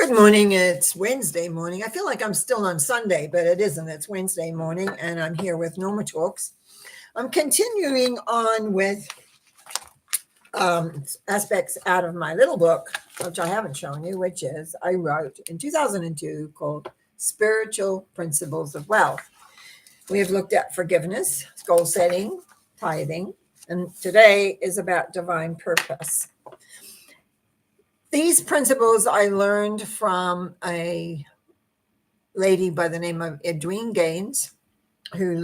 Good morning. It's Wednesday morning. I feel like I'm still on Sunday, but it isn't. It's Wednesday morning, and I'm here with Norma Talks. I'm continuing on with aspects out of my little book, which I haven't shown you, which is I wrote in 2002 called Spiritual Principles of Wealth. We have looked at forgiveness, goal setting, tithing, and today is about divine purpose. These principles I learned from a lady by the name of Edwene Gaines, who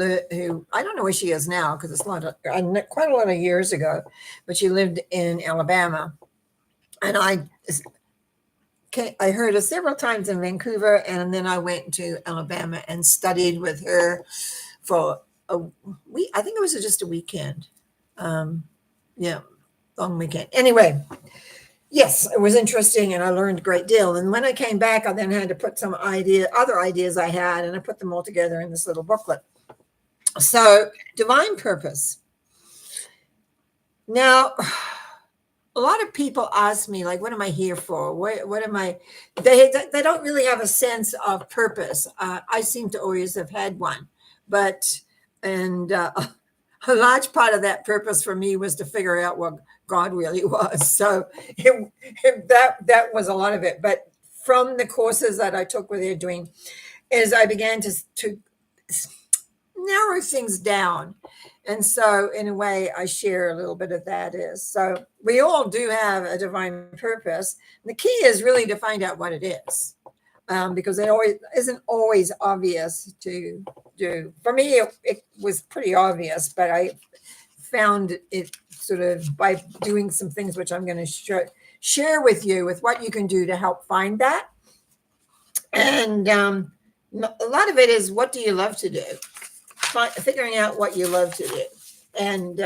I don't know where she is now because it's quite a lot of years ago, but she lived in Alabama, and I heard her several times in Vancouver, and then I went to Alabama and studied with her for a week. I think it was just a weekend. Yeah, long weekend. Anyway, yes, it was interesting, and I learned a great deal. And when I came back, I then had to put some other ideas I had, and I put them all together in this little booklet. So, divine purpose. Now, a lot of people ask me, like, what am I here for? What am I? They don't really have a sense of purpose. I seem to always have had one, and a large part of that purpose for me was to figure out what God really was. So that was a lot of it. But from the courses that I took with Edwene, as I began to narrow things down. And so in a way, I share a little bit of that is. So we all do have a divine purpose. The key is really to find out what it is. Because it isn't always obvious to do. For me, it was pretty obvious, but I found it sort of by doing some things which I'm going to share with you with what you can do to help find that. And a lot of it is, what do you love to do? Figuring out what you love to do. And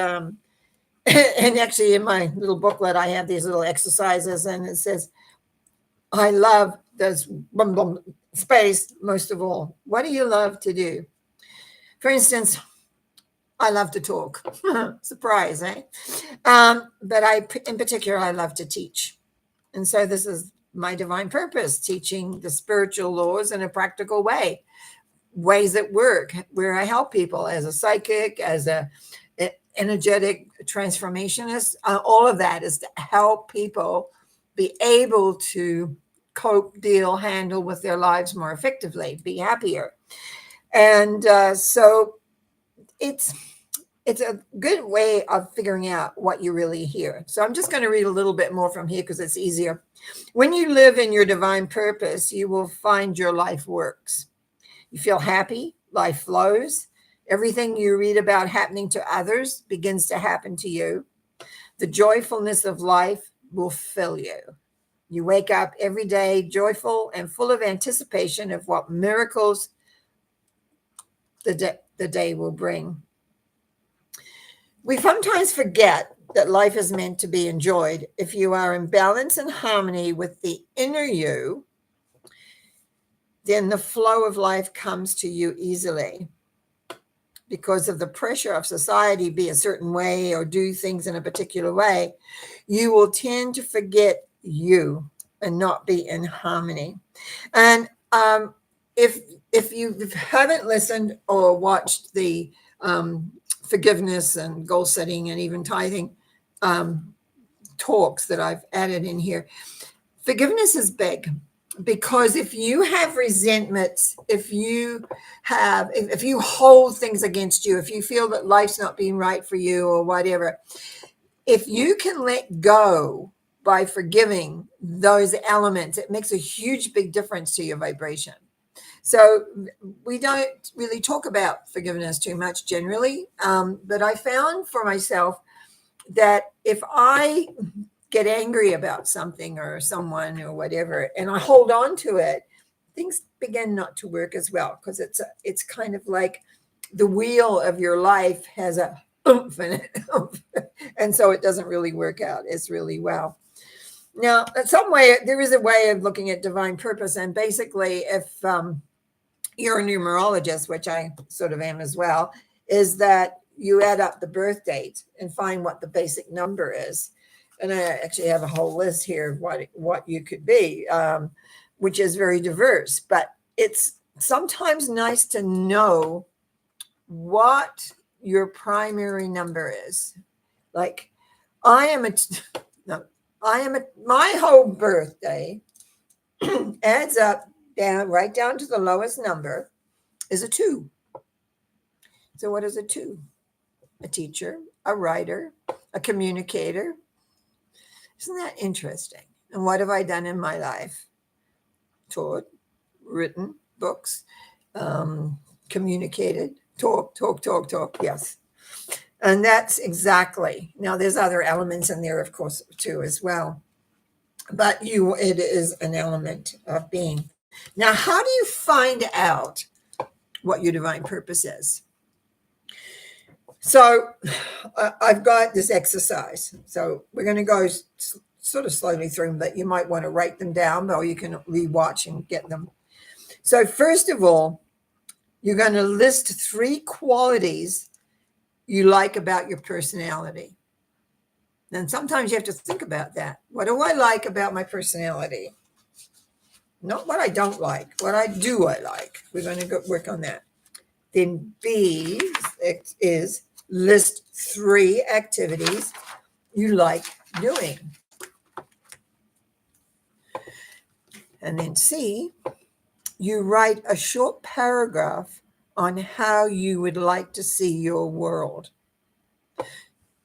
and actually in my little booklet, I have these little exercises, and it says, I love this space most of all. What do you love to do? For instance, I love to talk. Surprise, eh? But in particular, I love to teach. And so this is my divine purpose, teaching the spiritual laws in a practical way, ways that work, where I help people as a psychic, as a energetic transformationist. All of that is to help people be able to cope, deal, handle with their lives more effectively, be happier. And so it's a good way of figuring out what you really hear. So I'm just going to read a little bit more from here because it's easier. When you live in your divine purpose, you will find your life works. You feel happy, life flows. Everything you read about happening to others begins to happen to you. The joyfulness of life will fill you. You wake up every day joyful and full of anticipation of what miracles the day will bring. We sometimes forget that life is meant to be enjoyed. If you are in balance and harmony with the inner you, then the flow of life comes to you easily. Because of the pressure of society, be a certain way or do things in a particular way, you will tend to forget you and not be in harmony. And if you haven't listened or watched the forgiveness and goal setting and even tithing talks that I've added in here, forgiveness is big. Because if you have resentments, if you hold things against you, if you feel that life's not being right for you or whatever, if you can let go by forgiving those elements, it makes a huge, big difference to your vibration. So we don't really talk about forgiveness too much generally, but I found for myself that if I get angry about something or someone or whatever, and I hold on to it, things begin not to work as well, because it's kind of like the wheel of your life has a oomph in it. And so it doesn't really work out as really well. Now, in some way, there is a way of looking at divine purpose. And basically, if you're a numerologist, which I sort of am as well, is that you add up the birth date and find what the basic number is. And I actually have a whole list here of what you could be. which is very diverse, but it's sometimes nice to know what your primary number is. Like I am a, no, my whole birthday adds up down right down to the lowest number is a 2. So what is a 2? A teacher, a writer, a communicator. Isn't that interesting? And what have I done in my life? Taught, written books, communicated, talk. Yes. And that's exactly. Now, there's other elements in there, of course, too, as well. But it is an element of being. Now, how do you find out what your divine purpose is? So I've got this exercise. So we're going to go sort of slowly through them, but you might want to write them down, or you can rewatch and get them. So first of all, you're going to list 3 qualities you like about your personality. And sometimes you have to think about that. What do I like about my personality? Not what I don't like, what I like. We're going to go work on that. Then B is list 3 activities you like doing. And then C, you write a short paragraph on how you would like to see your world.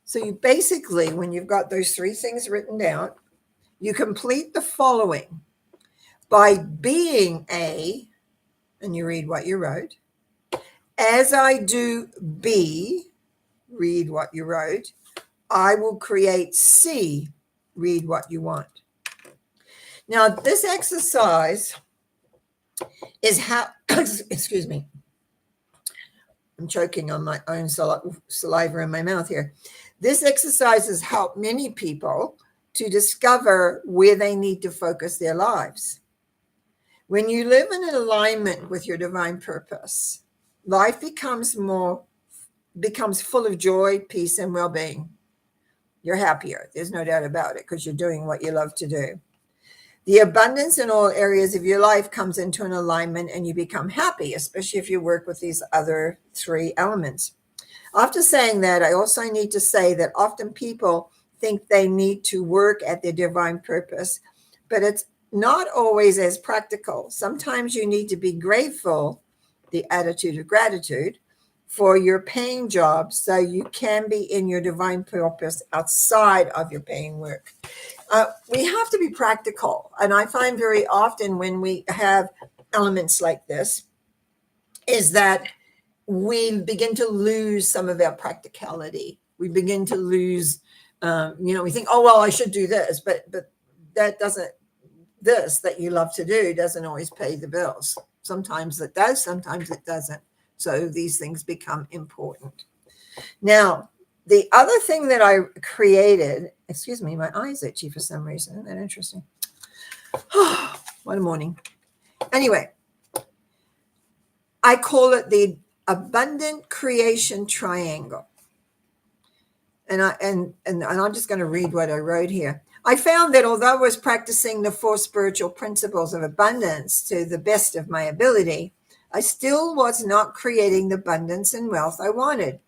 So you basically, when you've got those 3 things written down, you complete the following by being A, and you read what you wrote. As I do B, read what you wrote. I will create C, read what you want. Now, this exercise is how, excuse me, I'm choking on my own saliva in my mouth here. This exercise has helped many people to discover where they need to focus their lives. When you live in alignment with your divine purpose, life becomes full of joy, peace, and well-being. You're happier. There's no doubt about it, because you're doing what you love to do. The abundance in all areas of your life comes into an alignment, and you become happy, especially if you work with these other 3 elements. After saying that, I also need to say that often people think they need to work at their divine purpose, but it's not always as practical. Sometimes you need to be grateful, the attitude of gratitude, for your paying job so you can be in your divine purpose outside of your paying work. We have to be practical. And I find very often when we have elements like this is that we begin to lose some of our practicality. We begin to lose, we think, oh, well, I should do this, but that doesn't, this that you love to do doesn't always pay the bills. Sometimes it does, sometimes it doesn't. So these things become important. Now, the other thing that I created, excuse me, my eye's itchy for some reason. Isn't that interesting? What a morning. Anyway, I call it the abundant creation triangle. And I'm just going to read what I wrote here. I found that although I was practicing the 4 spiritual principles of abundance to the best of my ability, I still was not creating the abundance and wealth I wanted.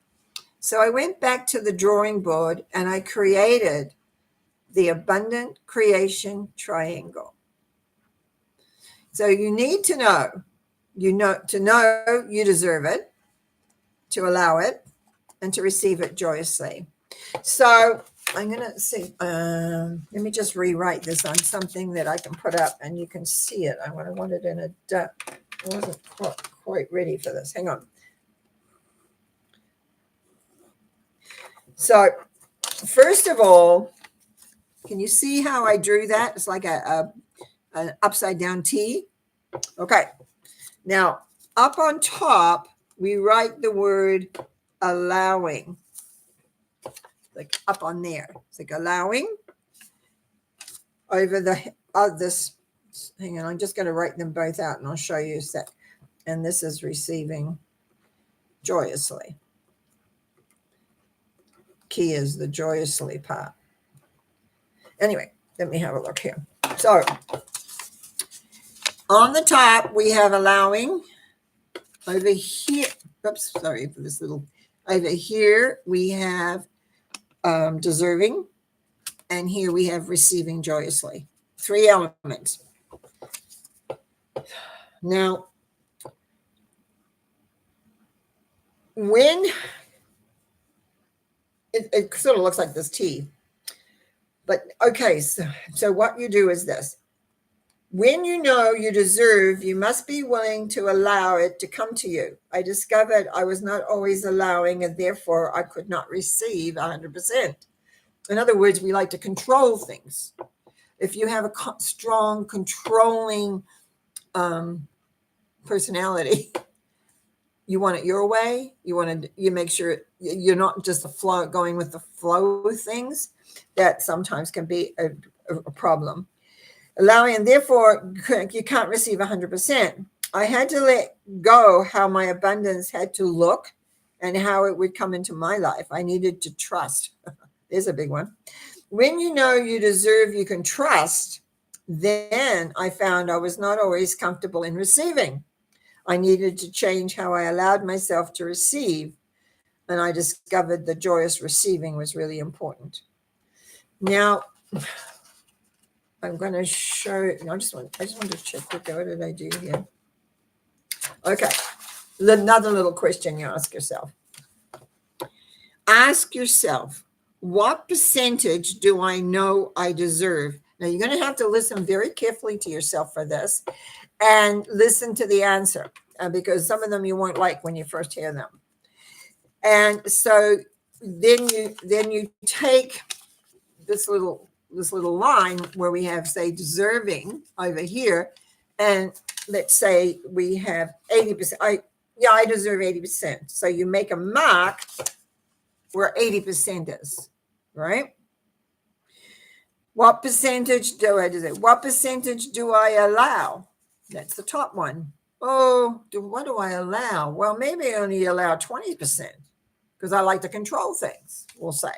So I went back to the drawing board and I created the abundant creation triangle. So you need to know, you deserve it, to allow it, and to receive it joyously. So I'm going to see, let me just rewrite this on something that I can put up and you can see it. I want it in I wasn't quite ready for this. Hang on. So first of all, can you see how I drew that? It's like an upside down T. Okay. Now, up on top, we write the word allowing. Like up on there. It's like allowing over this. Hang on, I'm just going to write them both out and I'll show you a sec. And this is receiving joyously. Key is the joyously part. Anyway, let me have a look here. So On the top, we have allowing. Over here, oops, sorry for this little. Over here, we have deserving. And here we have receiving joyously. 3 elements. Now, when it sort of looks like this T, but okay, so what you do is this. When you know you deserve, you must be willing to allow it to come to you. I discovered I was not always allowing, and therefore I could not receive 100%. In other words, we like to control things. If you have a strong, controlling personality, you want it your way. You make sure you're not just going with the flow of things. That sometimes can be a problem. Allowing, and therefore you can't receive 100%. I had to let go how my abundance had to look and how it would come into my life. I needed to trust. There's a big one. When you know you deserve, you can trust, then I found I was not always comfortable in receiving. I needed to change how I allowed myself to receive, and I discovered the joyous receiving was really important. Now, I'm going to show. I just want to check what did I do here. Okay, another little question you ask yourself. Ask yourself, what percentage do I know I deserve? Now, you're going to have to listen very carefully to yourself for this and listen to the answer because some of them you won't like when you first hear them. And so then you take this little line where we have, say, deserving over here, and let's say we have 80%. I deserve 80%. So you make a mark where 80% is, right? What percentage do I deserve? What percentage do I allow? That's the top one. Oh, what do I allow? Well, maybe I only allow 20% because I like to control things, we'll say.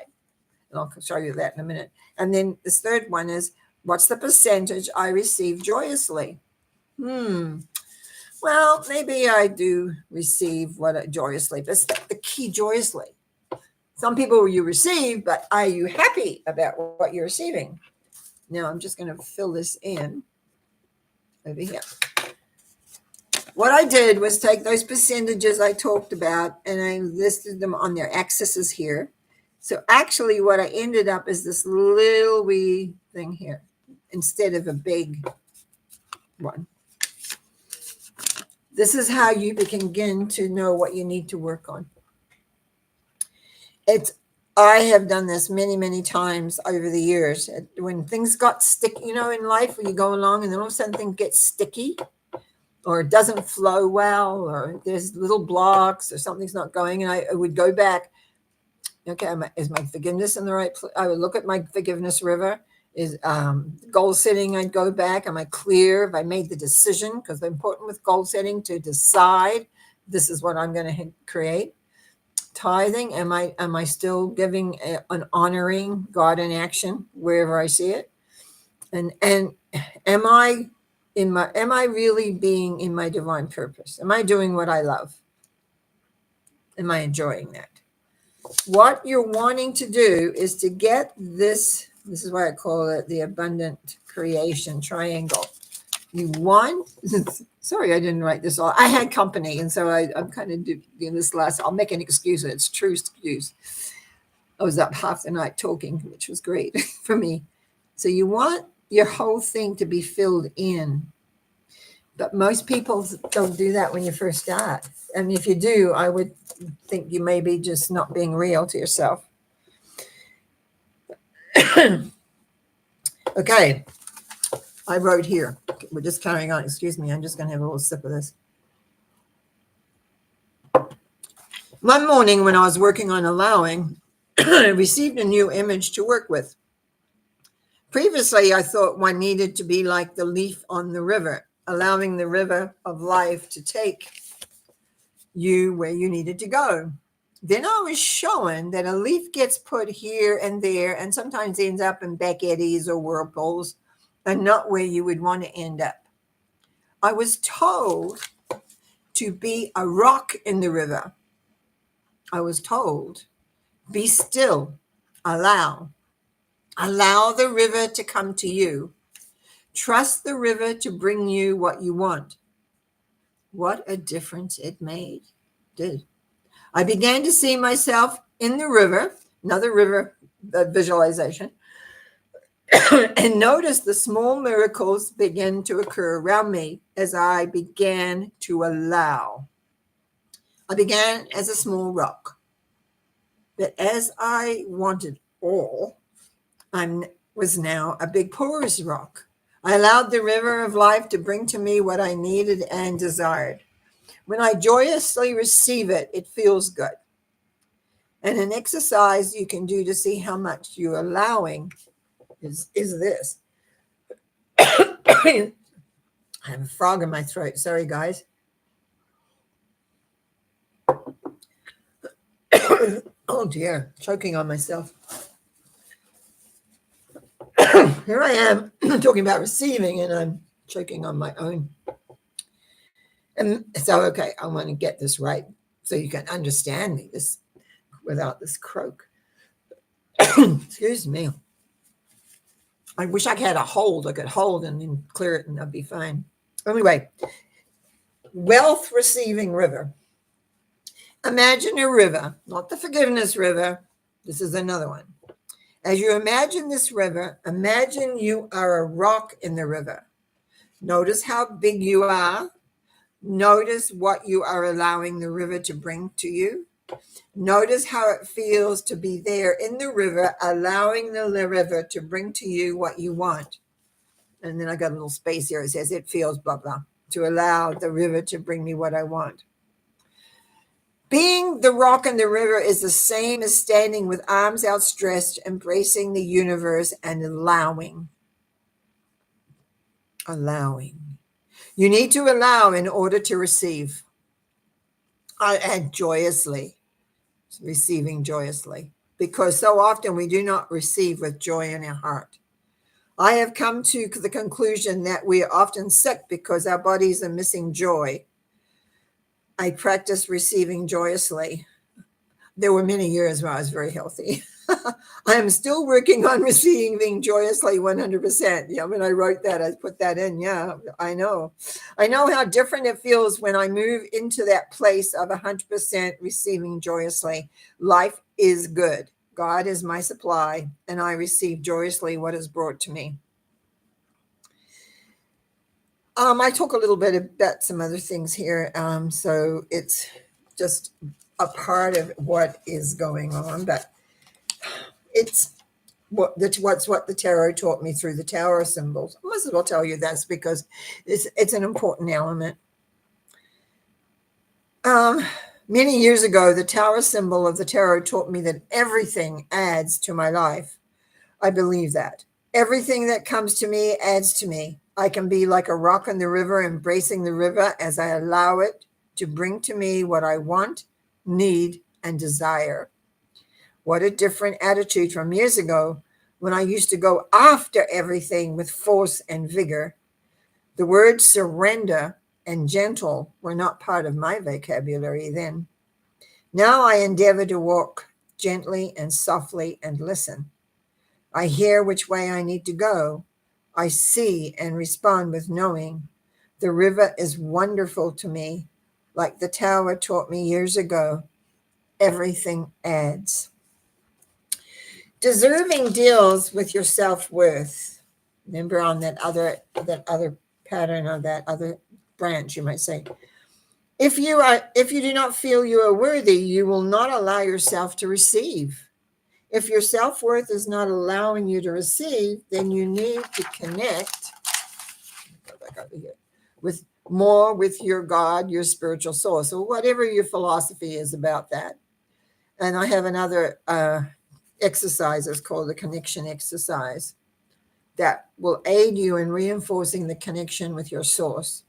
And I'll show you that in a minute. And then this third one is, what's the percentage I receive joyously? Well, maybe I do receive joyously. That's the key, joyously. Some people you receive, but are you happy about what you're receiving? Now I'm just going to fill this in over here. What I did was take those percentages I talked about and I listed them on their axes here. So actually what I ended up is this little wee thing here instead of a big one. This is how you begin to know what you need to work on. I have done this many, many times over the years. When things got sticky, in life, when you go along and then all of a sudden things get sticky or it doesn't flow well or there's little blocks or something's not going, and I would go back. Okay, is my forgiveness in the right place? I would look at my forgiveness river. Is goal setting, I'd go back. Am I clear? Have I made the decision? Because it's important with goal setting to decide this is what I'm going to create. Tithing, am I still giving an honoring God in action wherever I see it? And am I really being in my divine purpose? Am I doing what I love? Am I enjoying that? What you're wanting to do is to get this is why I call it the abundant creation triangle. You want, sorry, I didn't write this all. I had company, and so I'm kind of doing this last. I'll make an excuse, it's true excuse. I was up half the night talking, which was great for me. So you want your whole thing to be filled in. But most people don't do that when you first start. And if you do, I would think you may be just not being real to yourself. Okay. I wrote here. We're just carrying on. Excuse me. I'm just going to have a little sip of this. One morning when I was working on allowing, I received a new image to work with. Previously, I thought one needed to be like the leaf on the river, allowing the river of life to take you where you needed to go. Then I was shown that a leaf gets put here and there and sometimes ends up in back eddies or whirlpools and not where you would want to end up. I was told to be a rock in the river. I was told, be still, allow. Allow the river to come to you. Trust the river to bring you what you want. What a difference it did. I began to see myself in the river, another river visualization, and notice the small miracles begin to occur around me as I began to allow. I began as a small rock, but as I wanted all, I was now a big porous rock. I allowed the river of life to bring to me what I needed and desired. When I joyously receive it, it feels good. And an exercise you can do to see how much you're allowing is this. I have a frog in my throat. Sorry, guys. Oh, dear. Choking on myself. Here I am talking about receiving, and I'm choking on my own. And so, okay, I want to get this right so you can understand me this without this croak. Excuse me. I wish I had a hold. I could hold and then clear it, and I'd be fine. Anyway, wealth receiving river. Imagine a river, not the forgiveness river. This is another one. As you imagine this river, imagine you are a rock in the river. Notice how big you are. Notice what you are allowing the river to bring to you. Notice how it feels to be there in the river, allowing the river to bring to you what you want. And then I got a little space here. It says it feels blah, blah, to allow the river to bring me what I want. Being the rock in the river is the same as standing with arms outstretched, embracing the universe and allowing. Allowing. You need to allow in order to receive. I add joyously, receiving joyously, because so often we do not receive with joy in our heart. I have come to the conclusion that we are often sick because our bodies are missing joy. I practice receiving joyously. There were many years where I was very healthy. I am still working on receiving joyously 100%. Yeah, when I wrote that, I put that in. Yeah, I know. I know how different it feels when I move into that place of 100% receiving joyously. Life is good. God is my supply, and I receive joyously what is brought to me. I talk a little bit about some other things here. So it's just a part of what is going on, but it's what the tarot taught me through the tower symbols. I must as well tell you this because it's an important element. Many years ago, the tower symbol of the tarot taught me that everything adds to my life. I believe that. Everything that comes to me adds to me. I can be like a rock in the river, embracing the river as I allow it to bring to me what I want, need, and desire. What a different attitude from years ago when I used to go after everything with force and vigor. The words surrender and gentle were not part of my vocabulary then. Now I endeavor to walk gently and softly and listen. I hear which way I need to go. I see and respond with knowing. The river is wonderful to me. Like the tower taught me years ago, everything adds. Deserving deals with your self-worth. Remember on that other pattern, or that other branch, you might say. If you do not feel you are worthy, you will not allow yourself to receive. If your self-worth is not allowing you to receive, then you need to connect with your God, your spiritual source, or whatever your philosophy is about that. And I have another exercise called the connection exercise that will aid you in reinforcing the connection with your source.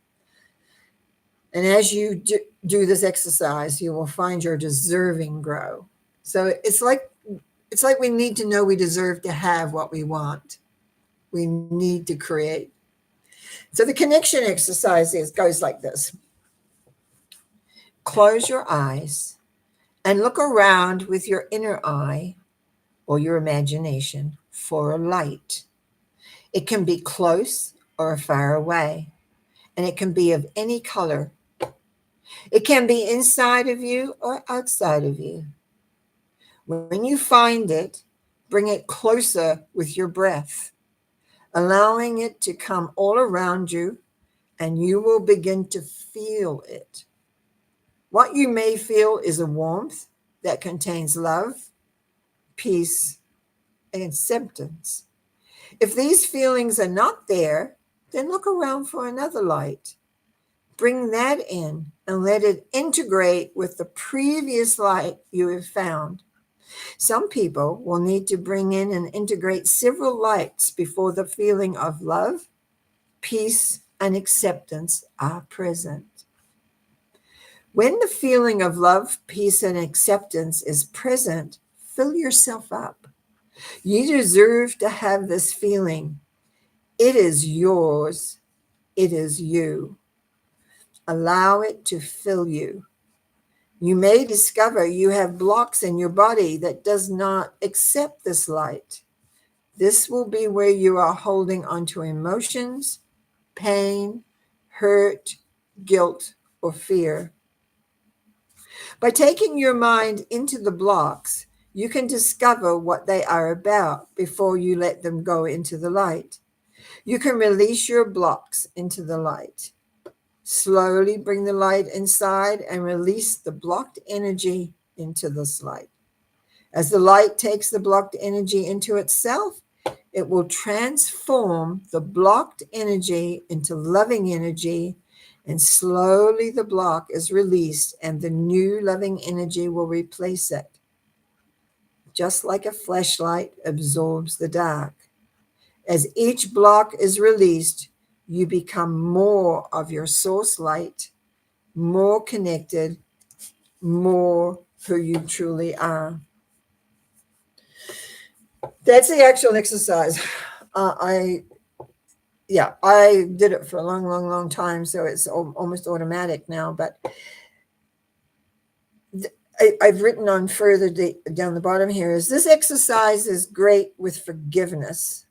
And as you do this exercise, you will find your deserving grow. So it's like we need to know we deserve to have what we want. We need to create. So the connection exercise goes like this. Close your eyes and look around with your inner eye or your imagination for a light. It can be close or far away, and it can be of any color. It can be inside of you or outside of you. When you find it, bring it closer with your breath, allowing it to come all around you, and you will begin to feel it. What you may feel is a warmth that contains love, peace, and acceptance. If these feelings are not there, then look around for another light. Bring that in and let it integrate with the previous light you have found. Some people will need to bring in and integrate several lights before the feeling of love, peace, and acceptance are present. When the feeling of love, peace, and acceptance is present, fill yourself up. You deserve to have this feeling. It is yours. It is you. Allow it to fill you. You may discover you have blocks in your body that does not accept this light. This will be where you are holding onto emotions, pain, hurt, guilt, or fear. By taking your mind into the blocks, you can discover what they are about before you let them go into the light. You can release your blocks into the light. Slowly bring the light inside and release the blocked energy into this light. As the light takes the blocked energy into itself, it will transform the blocked energy into loving energy, and slowly the block is released and the new loving energy will replace it. Just like a flashlight absorbs the dark. As each block is released, you become more of your source light, more connected, more who you truly are. That's the actual exercise. I did it for a long, long, long time, so it's almost automatic now. But I've written on further down the bottom here is this exercise is great with forgiveness.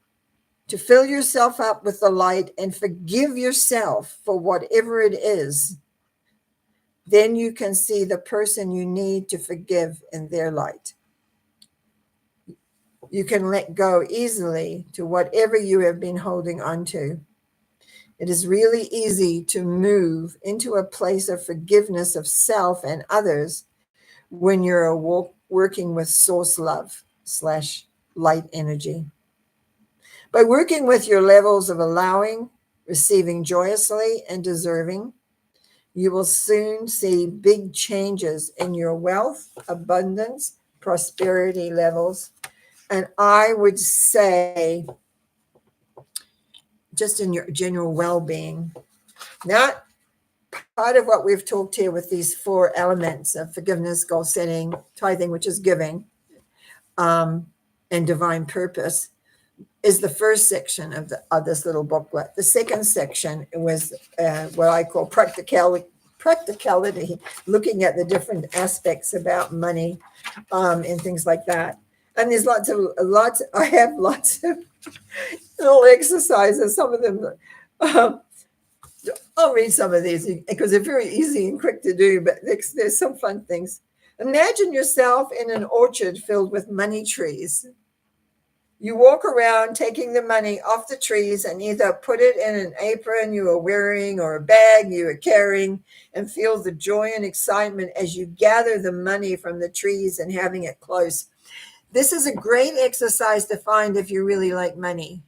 To fill yourself up with the light and forgive yourself for whatever it is. Then you can see the person you need to forgive in their light. You can let go easily to whatever you have been holding on to. It is really easy to move into a place of forgiveness of self and others when you're working with source love / light energy. By working with your levels of allowing, receiving joyously, and deserving, you will soon see big changes in your wealth, abundance, prosperity levels, and I would say just in your general well-being. Not part of what we've talked here with these 4 elements of forgiveness, goal setting, tithing, which is giving, and divine purpose, is the first section of this little booklet. The second section was what I call practicality, looking at the different aspects about money and things like that. And there's I have lots of little exercises. Some of them, I'll read some of these because they're very easy and quick to do, but there's some fun things. Imagine yourself in an orchard filled with money trees. You walk around taking the money off the trees and either put it in an apron you are wearing or a bag you are carrying, and feel the joy and excitement as you gather the money from the trees and having it close. This is a great exercise to find if you really like money.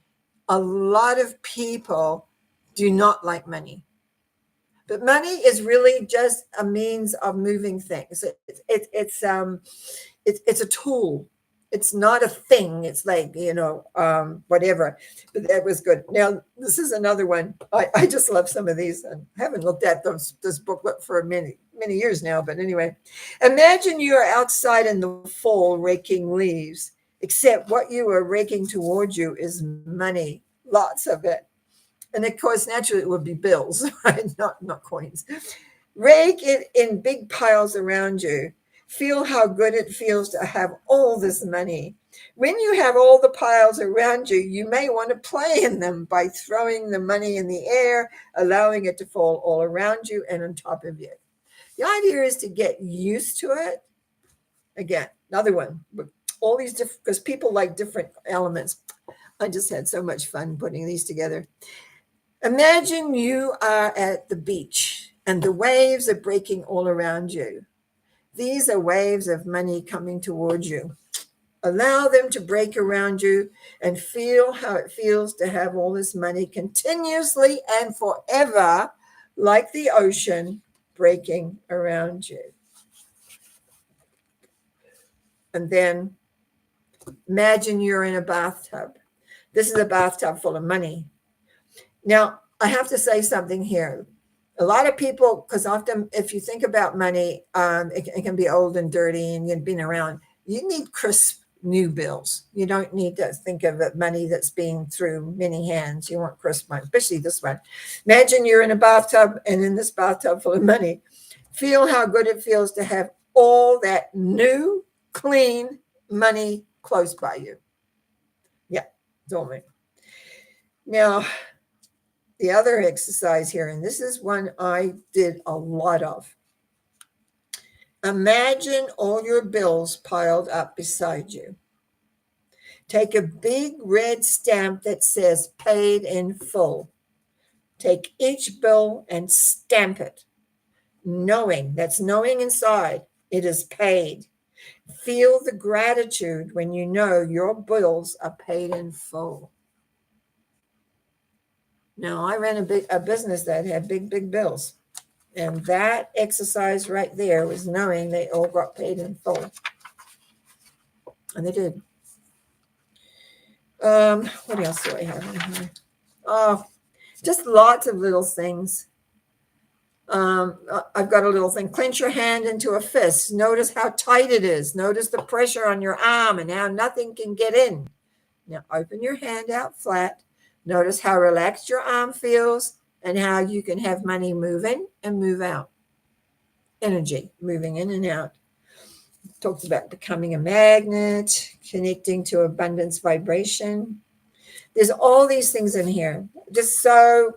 A lot of people do not like money. But money is really just a means of moving things. It's a tool. It's not a thing. It's like, whatever. But that was good. Now, this is another one. I just love some of these. I haven't looked at this booklet for many, many years now. But anyway, imagine you are outside in the fall raking leaves, except what you are raking towards you is money, lots of it. And of course, naturally, it would be bills, right? Not coins. Rake it in big piles around you. Feel how good it feels to have all this money. When you have all the piles around you, you may want to play in them by throwing the money in the air, allowing it to fall all around you and on top of you. The idea is to get used to it. Again, another one, but all these different, because people like different elements. I just had so much fun putting these together. Imagine you are at the beach and the waves are breaking all around you. These are waves of money coming towards you. Allow them to break around you and feel how it feels to have all this money continuously and forever, like the ocean breaking around you. And then imagine you're in a bathtub. This is a bathtub full of money. Now, I have to say something here. A lot of people, because often if you think about money, it can be old and dirty and you've been around. You need crisp new bills. You don't need to think of it money that's being through many hands. You want crisp money, especially this one. Imagine you're in a bathtub and in this bathtub full of money. Feel how good it feels to have all that new, clean money close by you. Yeah, it's all me. Now, the other exercise here, and this is one I did a lot of. Imagine all your bills piled up beside you. Take a big red stamp that says paid in full. Take each bill and stamp it, knowing inside it is paid. Feel the gratitude when you know your bills are paid in full. Now, I ran a business that had big bills. And that exercise right there was knowing they all got paid in full. And they did. What else do I have in here? Oh, just lots of little things. I've got a little thing. Clench your hand into a fist. Notice how tight it is. Notice the pressure on your arm and how nothing can get in. Now open your hand out flat. Notice how relaxed your arm feels and how you can have money move in and move out. Energy moving in and out. Talks about becoming a magnet, connecting to abundance vibration. There's all these things in here. Just so,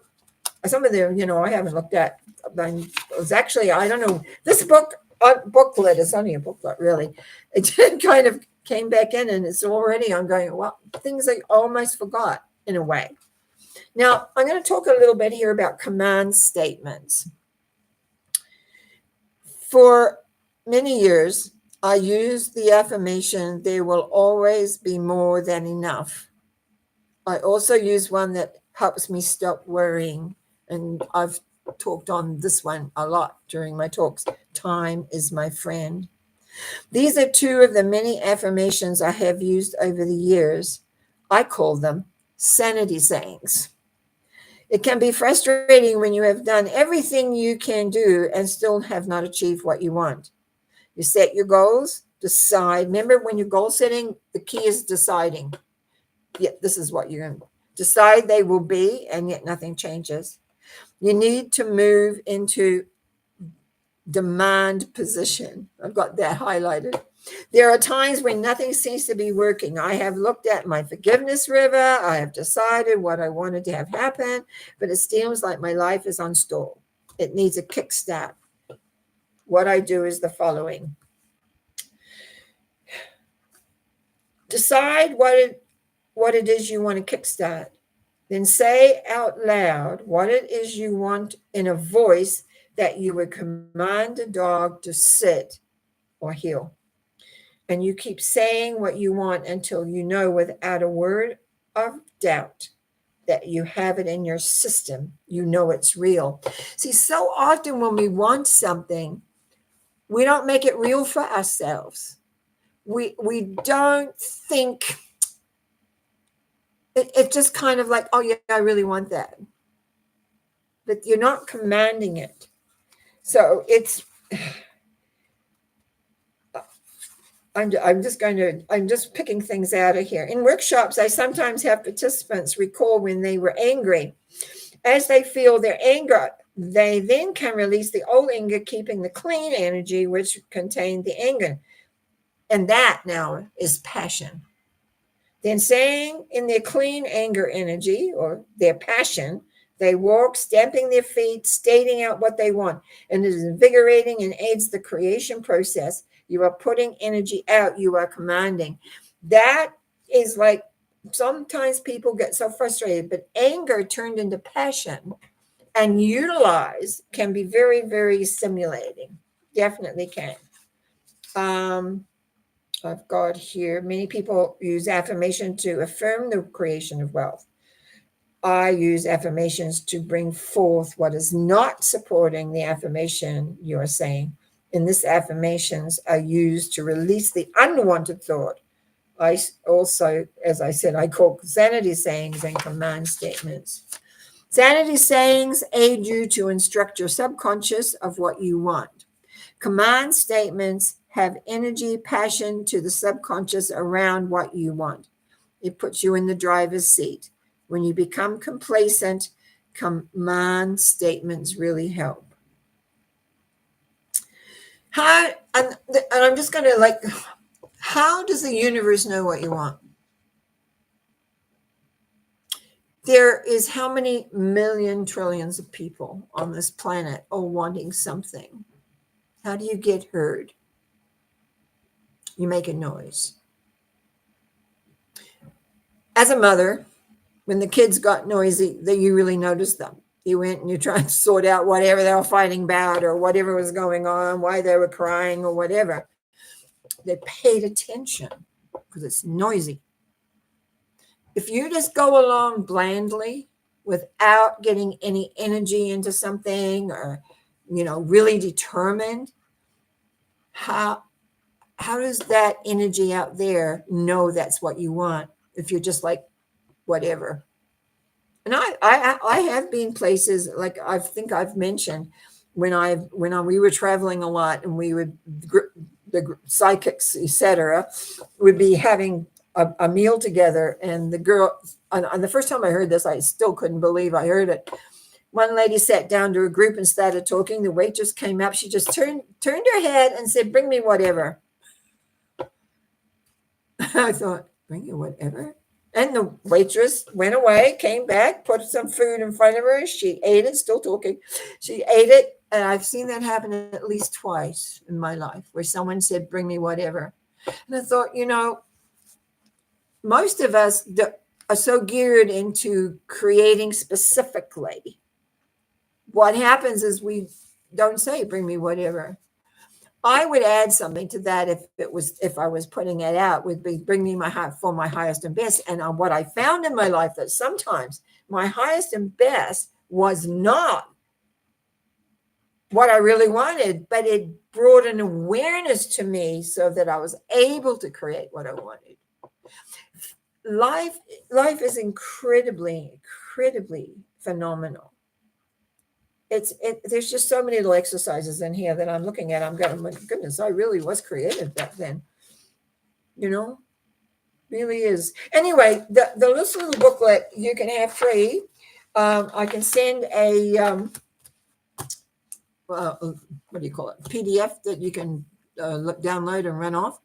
some of them, I haven't looked at. It was actually, I don't know, this booklet, it's only a booklet really. It kind of came back in and it's already, I'm going, well, things I almost forgot in a way. Now, I'm going to talk a little bit here about command statements. For many years, I used the affirmation, there will always be more than enough. I also use one that helps me stop worrying. And I've talked on this one a lot during my talks. Time is my friend. These are two of the many affirmations I have used over the years. I call them sanity sayings. It can be frustrating when you have done everything you can do and still have not achieved what you want. You set your goals, decide. Remember, when you're goal setting, the key is deciding. Yeah, this is what you're going to decide they will be, and yet nothing changes. You need to move into demand position. I've got that highlighted. There are times when nothing seems to be working. I have looked at my forgiveness river. I have decided what I wanted to have happen, but it seems like my life is on stall. It needs a kickstart. What I do is the following. Decide what it is you want to kickstart. Then say out loud what it is you want in a voice that you would command a dog to sit or heel. And you keep saying what you want until you know without a word of doubt that you have it in your system. You know it's real. See, so often when we want something, we don't make it real for ourselves. We don't think, it's just kind of like, oh yeah, I really want that. But you're not commanding it. So it's, I'm just picking things out of here. In workshops, I sometimes have participants recall when they were angry As they feel their anger, they then can release the old anger, keeping the clean energy which contained the anger. And that now is passion. Then, saying in their clean anger energy or their passion, they walk, stamping their feet, stating out what they want. And it is invigorating and aids the creation process. You are putting energy out, you are commanding. That is like sometimes people get so frustrated, but anger turned into passion and utilized can be very, very stimulating. Definitely can. I've got here, many people use affirmation to affirm the creation of wealth. I use affirmations to bring forth what is not supporting the affirmation you are saying. And these affirmations are used to release the unwanted thought. I also, as I said, I call sanity sayings and command statements. Sanity sayings aid you to instruct your subconscious of what you want. Command statements have energy, passion to the subconscious around what you want. It puts you in the driver's seat. When you become complacent, command statements really help. How, and I'm just going to how does the universe know what you want? There is how many million trillions of people on this planet all wanting something? How do you get heard? You make a noise. As a mother, when the kids got noisy, that you really noticed them. You went and you tried to sort out whatever they were fighting about or whatever was going on, why they were crying or whatever. They paid attention because it's noisy. If you just go along blandly without getting any energy into something or, really determined, how does that energy out there know that's what you want if you're just like whatever? And I have been places like I think I've mentioned when we were traveling a lot and we would the psychics etc. would be having a meal together, and the girl on the first time I heard this, I still couldn't believe I heard it. One lady sat down to a group and started talking. The waitress came up. She just turned her head and said, "Bring me whatever." I thought, "Bring you whatever?" And the waitress went away, came back, put some food in front of her. She ate it, still talking. She ate it. And I've seen that happen at least twice in my life where someone said, "Bring me whatever." And I thought, most of us are so geared into creating specifically. What happens is we don't say, "Bring me whatever." I would add something to that if I was putting it out, would be bring me my heart for my highest and best. And what I found in my life that sometimes my highest and best was not what I really wanted, but it brought an awareness to me so that I was able to create what I wanted. Life is incredibly, incredibly phenomenal. There's just so many little exercises in here that I'm looking at. I'm going, my goodness, I really was creative back then. Really is. Anyway, the little booklet you can have free. I can send a what do you call it? PDF that you can download and run off.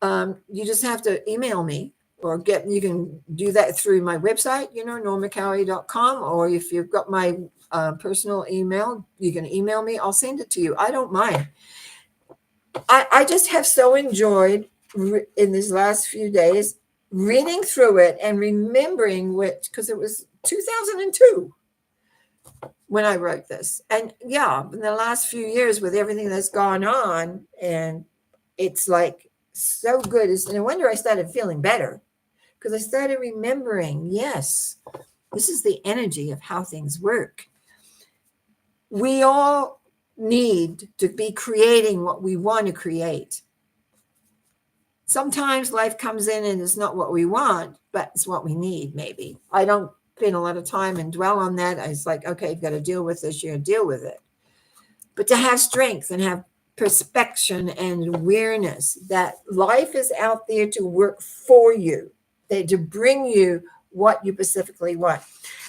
You just have to email me or you can do that through my website, normacowie.com, or if you've got my personal email, you can email me. I'll send it to you. I don't mind. I just have so enjoyed in these last few days reading through it and remembering because it was 2002 when I wrote this. And yeah, in the last few years with everything that's gone on, and it's like so good. And no wonder I started feeling better because I started remembering, yes, this is the energy of how things work. We all need to be creating what we want to create. Sometimes life comes in and it's not what we want, but it's what we need, maybe. I don't spend a lot of time and dwell on that. It's like, okay, you've got to deal with this, you're going to deal with it. But to have strength and have perspection and awareness that life is out there to work for you, to bring you what you specifically want.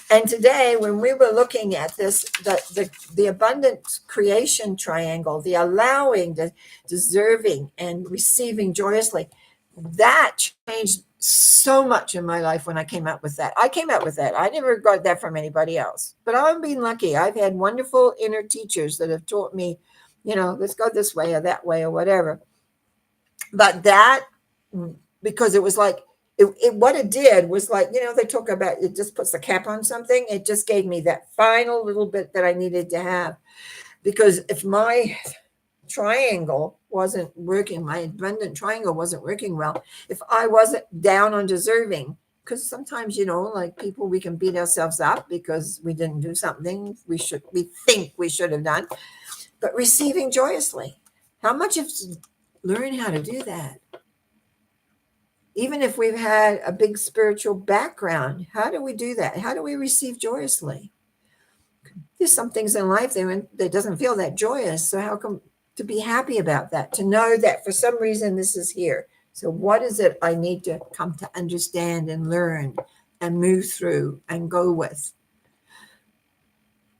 And today, when we were looking at this, the abundant creation triangle, the allowing, the deserving, and receiving joyously, that changed so much in my life when I came up with that. I came up with that. I never got that from anybody else. But I'm being lucky. I've had wonderful inner teachers that have taught me, let's go this way or that way or whatever. But that, because it was like, what it did was like, they talk about it just puts the cap on something. It just gave me that final little bit that I needed to have. Because if my triangle wasn't working, my abundant triangle wasn't working well, if I wasn't down on deserving, because sometimes, like people, we can beat ourselves up because we didn't do something we think we should have done, but receiving joyously. How much of learn how to do that? Even if we've had a big spiritual background, how do we do that? How do we receive joyously? There's some things in life that doesn't feel that joyous. So how come to be happy about that? To know that for some reason this is here. So what is it I need to come to understand and learn and move through and go with?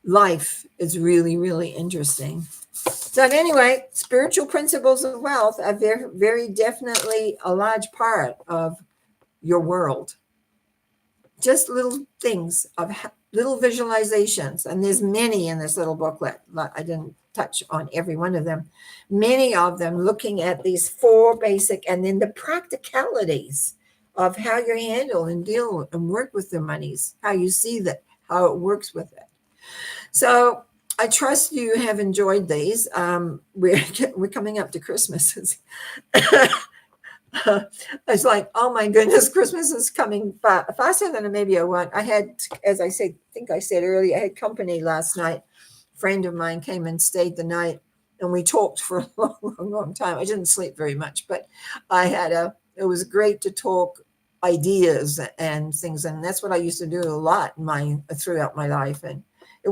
Life is really, really interesting. So anyway, spiritual principles of wealth are very, very definitely a large part of your world. Just little things of little visualizations. And there's many in this little booklet. I didn't touch on every one of them. Many of them looking at these 4 basic, and then the practicalities of how you handle and deal and work with the monies, how you see that, how it works with it. So I trust you have enjoyed these. We're coming up to Christmas. It's like, oh my goodness, Christmas is coming faster than maybe I want. I had, as I think I said earlier, I had company last night. A friend of mine came and stayed the night, and we talked for a long, long time. I didn't sleep very much, but it was great to talk ideas and things. And that's what I used to do a lot throughout my life. And it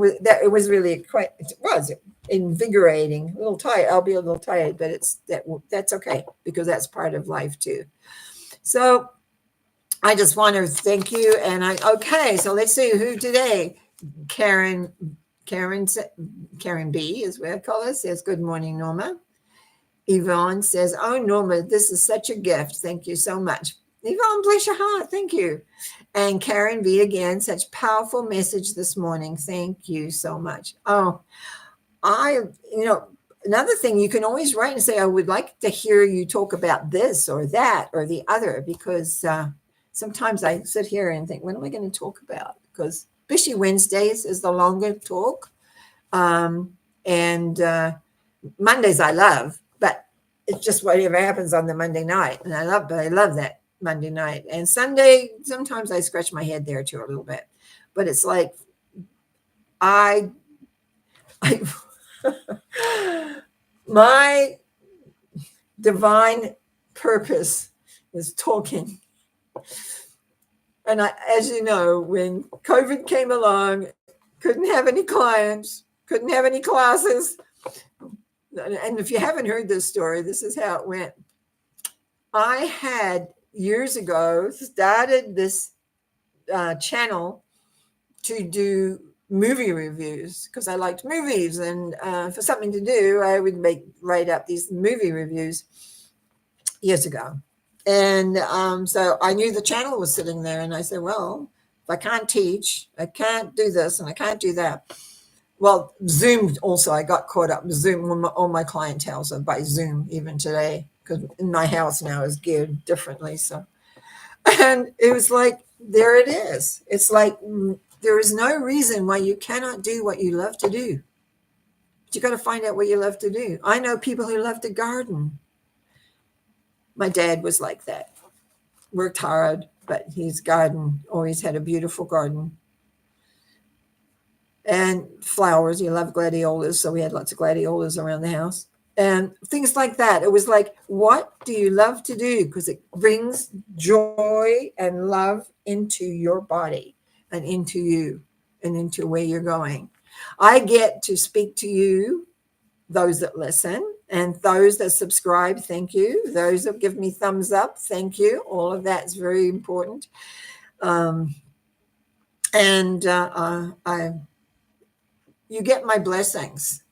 was really it was invigorating. A little tired. I'll be a little tired, but that's okay, because that's part of life too. So I just want to thank you. And so let's see who today. Karen B is what I call her, says, good morning, Norma. Yvonne says, oh, Norma, this is such a gift. Thank you so much. Yvonne, bless your heart. Thank you. And Karen B again, such powerful message this morning. Thank you so much. Oh, another thing, you can always write and say, I would like to hear you talk about this or that or the other, because sometimes I sit here and think, what am I going to talk about? Because Bishy Wednesdays is the longer talk. And Mondays I love, but it's just whatever happens on the Monday night. And I love that Monday night. And Sunday, sometimes I scratch my head there too a little bit. But it's like my divine purpose is talking. And as you know, when COVID came along, couldn't have any clients, couldn't have any classes. And if you haven't heard this story, this is how it went. I had years ago started this channel to do movie reviews, because I liked movies, and for something to do, I would write up these movie reviews years ago. And so I knew the channel was sitting there, and I said, well, if I can't teach, I can't do this, and I can't do that. Well, Zoom also, I got caught up with Zoom. All my clientele are by Zoom even today, because in my house now is geared differently. So, and it was like, there it is. It's like, there is no reason why you cannot do what you love to do. But you got to find out what you love to do. I know people who love to garden. My dad was like that. Worked hard, but his garden always had a beautiful garden. And flowers. He loved gladiolas, so we had lots of gladiolas around the house. And things like that. It was like, what do you love to do? Because it brings joy and love into your body and into you and into where you're going. I get to speak to you, those that listen, and those that subscribe, thank you. Those that give me thumbs up, thank you. All of that is very important. And And you get my blessings.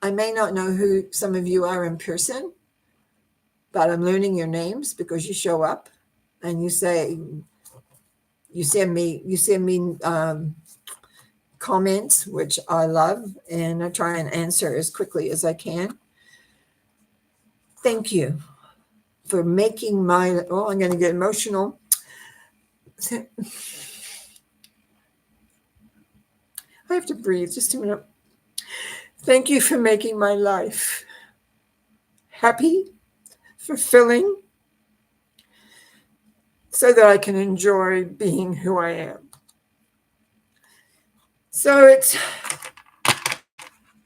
I may not know who some of you are in person, but I'm learning your names because you show up and you send me comments, which I love, and I try and answer as quickly as I can. Thank you for making my, oh, I'm going to get emotional. I have to breathe just a minute. Thank you for making my life happy, fulfilling, so that I can enjoy being who I am. So it's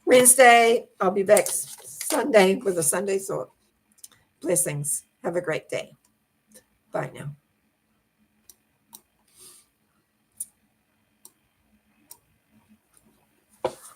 Wednesday. I'll be back Sunday with a Sunday thought. Blessings. Have a great day. Bye now.